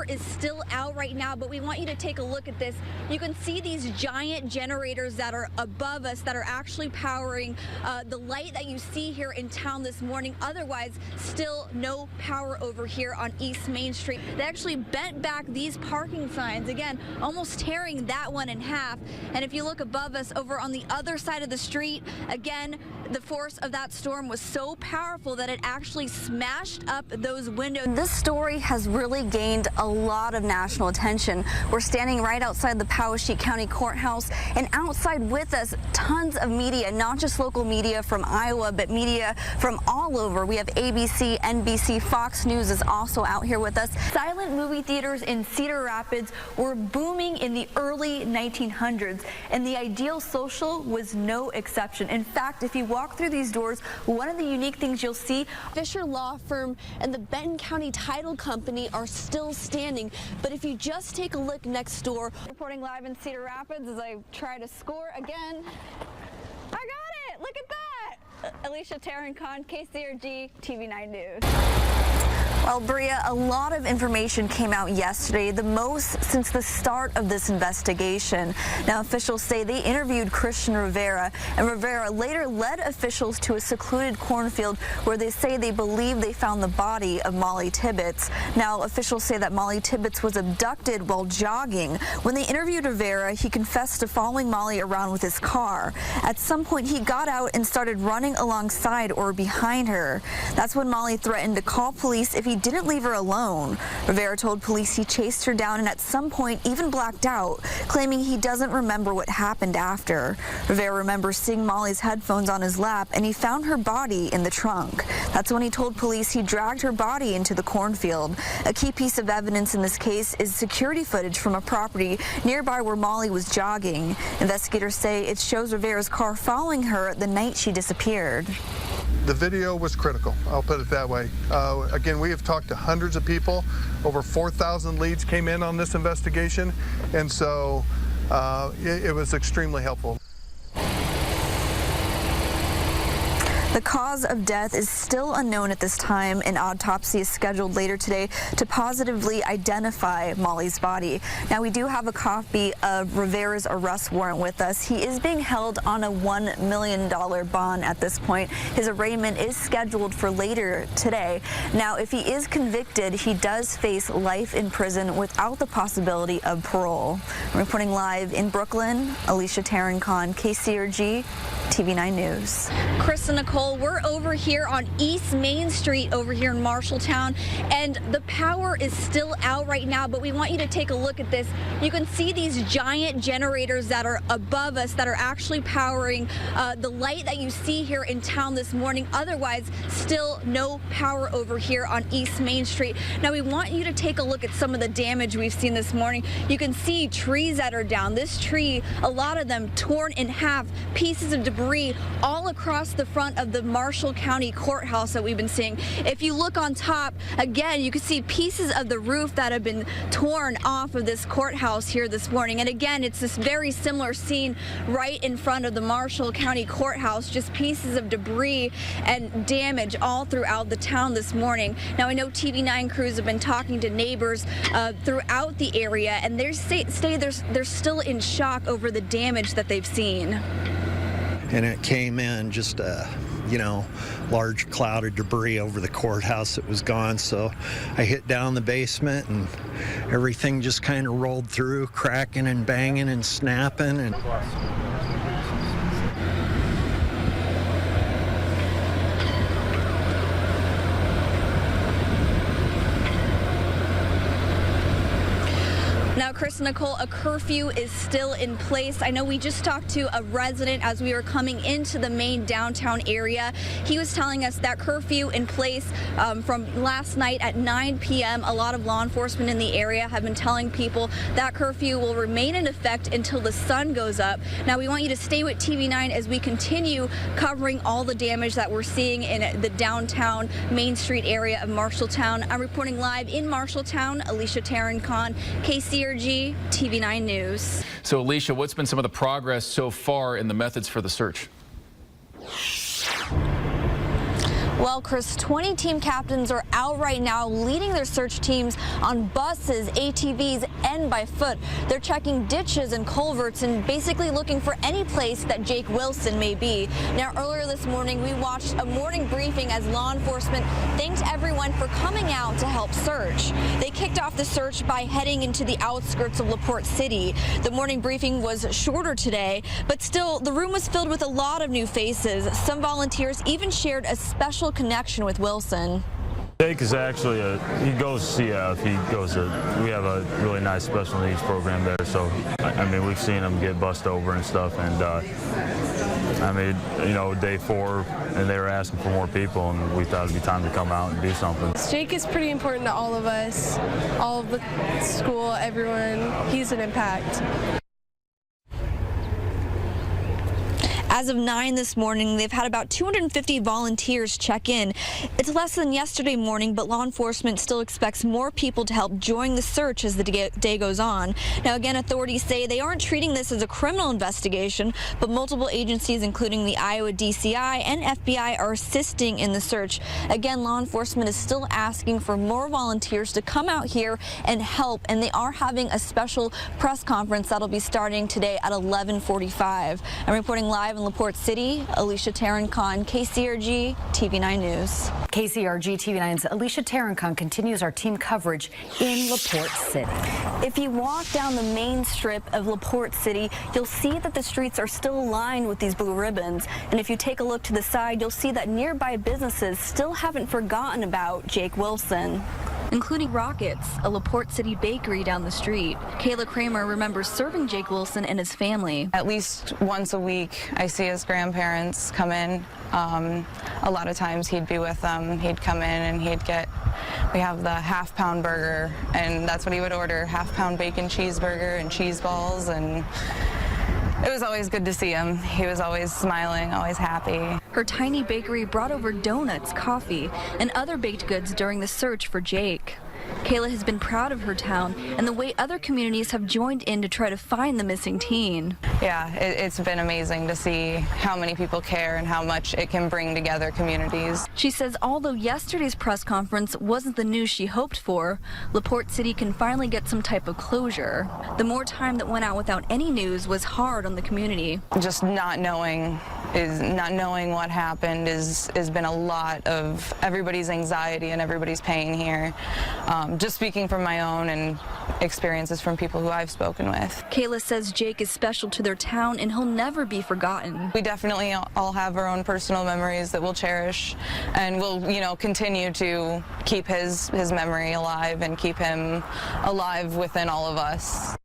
power is still out right now, but we want you to take a look at this. You can see these giant generators that are above us that are actually powering the light that you see here in town this morning. Otherwise, still no power over here on East Main Street. They actually bent back these parking signs, again, almost tearing that one in half. And if you look above us over on the other side of the street, again, the force of that storm was so powerful that it actually smashed up those windows. This story has really gained a lot of national attention. We're standing right outside the Poweshiek County Courthouse, and outside with us, tons of media, not just local media from Iowa, but media from all over. We have ABC, NBC, Fox News is also out here with us. Silent movie theaters in Cedar Rapids were booming in the early 1900s, and the Ideal Social was no exception. In fact, if you walk through these doors, one of the unique things you'll see, Fisher Law Firm and the Benton County Title Company are still standing. But if you just take a look next door, reporting live in Cedar Rapids as I try to score again. I got it! Look at that! Alicia Tarrant-Kahn, KCRG, TV9 News. Well, Bria, a lot of information came out yesterday, the most since the start of this investigation. Now, officials say they interviewed Christian Rivera, and Rivera later led officials to a secluded cornfield where they say they believe they found the body of Molly Tibbetts. Now, officials say that Molly Tibbetts was abducted while jogging. When they interviewed Rivera, he confessed to following Molly around with his car. At some point, he got out and started running alongside or behind her. That's when Molly threatened to call police if he didn't leave her alone. Rivera told police he chased her down and at some point even blacked out, claiming he doesn't remember what happened after. Rivera remembers seeing Molly's headphones on his lap, and he found her body in the trunk. That's when he told police he dragged her body into the cornfield. A key piece of evidence in this case is security footage from a property nearby where Molly was jogging. Investigators say it shows Rivera's car following her the night she disappeared. The video was critical, I'll put it that way. Again, we have talked to hundreds of people. Over 4,000 leads came in on this investigation, and so it was extremely helpful. The cause of death is still unknown at this time. An autopsy is scheduled later today to positively identify Molly's body. Now, we do have a copy of Rivera's arrest warrant with us. He is being held on a $1 million bond at this point. His arraignment is scheduled for later today. Now, if he is convicted, he does face life in prison without the possibility of parole. Reporting live in Brooklyn, Alicia Tarrant-Kahn, KCRG, TV9 News. Chris and Nicole, we're over here on East Main Street over here in Marshalltown, and the power is still out right now, but we want you to take a look at this. You can see these giant generators that are above us that are actually powering the light that you see here in town this morning. Otherwise, still no power over here on East Main Street. Now, we want you to take a look at some of the damage we've seen this morning. You can see trees that are down. This tree, a lot of them torn in half, pieces of debris all across the front of the Marshall County Courthouse that we've been seeing. If you look on top, again, you can see pieces of the roof that have been torn off of this courthouse here this morning. And again, it's this very similar scene right in front of the Marshall County Courthouse, just pieces of debris and damage all throughout the town this morning. Now, I know TV9 crews have been talking to neighbors throughout the area, and they're still in shock over the damage that they've seen. And it came in just a, large cloud of debris over the courthouse that was gone. So I hit down the basement and everything just kind of rolled through, cracking and banging and snapping. And Now, Chris and Nicole, a curfew is still in place. I know we just talked to a resident as we were coming into the main downtown area. He was telling us that curfew in place from last night at 9 p.m. A lot of law enforcement in the area have been telling people that curfew will remain in effect until the sun goes up. Now, we want you to stay with TV9 as we continue covering all the damage that we're seeing in the downtown Main Street area of Marshalltown. I'm reporting live in Marshalltown, Alicia Tarrant-Kahn, KCRG, TV9 News. So, Alicia, what's been some of the progress so far in the methods for the search? Well, Chris, 20 team captains are out right now leading their search teams on buses, ATVs, and by foot. They're checking ditches and culverts and basically looking for any place that Jake Wilson may be. Now, earlier this morning, we watched a morning briefing as law enforcement thanked everyone for coming out to help search. They kicked off the search by heading into the outskirts of LaPorte City. The morning briefing was shorter today, but still, the room was filled with a lot of new faces. Some volunteers even shared a special connection with Wilson. Jake is actually he goes to CF. We have a really nice special needs program there, so I mean, we've seen him get bussed over and stuff, and I mean, you know, day 4, and they were asking for more people, and we thought it'd be time to come out and do something. Jake is pretty important to all of us, all of the school, everyone. He's an impact. As of 9 this morning, they've had about 250 volunteers check in. It's less than yesterday morning, but law enforcement still expects more people to help join the search as the day goes on. Now, again, authorities say they aren't treating this as a criminal investigation, but multiple agencies, including the Iowa DCI and FBI, are assisting in the search. Again, law enforcement is still asking for more volunteers to come out here and help, and they are having a special press conference that'll be starting today at 11:45. I'm reporting live in LaPorte City, Alicia Tarancon, KCRG TV9 News. KCRG TV9's Alicia Tarancon continues our team coverage in LaPorte City. If you walk down the main strip of LaPorte City, you'll see that the streets are still lined with these blue ribbons. And if you take a look to the side, you'll see that nearby businesses still haven't forgotten about Jake Wilson, including Rockets, a LaPorte City bakery down the street. Kayla Kramer remembers serving Jake Wilson and his family. At least once a week, I see his grandparents come in. A lot of times he'd be with them. He'd come in and we have the half-pound burger, and that's what he would order, half-pound bacon cheeseburger and cheese balls, and it was always good to see him. He was always smiling, always happy. Her tiny bakery brought over donuts, coffee, and other baked goods during the search for Jake. Kayla has been proud of her town and the way other communities have joined in to try to find the missing teen. Yeah, it's been amazing to see how many people care and how much it can bring together communities. She says although yesterday's press conference wasn't the news she hoped for, LaPorte City can finally get some type of closure. The more time that went out without any news was hard on the community. Just not knowing what happened has been a lot of everybody's anxiety and everybody's pain here. Just speaking from my own and experiences from people who I've spoken with. Kayla says Jake is special to their town and he'll never be forgotten. We definitely all have our own personal memories that we'll cherish, and we'll, continue to keep his memory alive and keep him alive within all of us.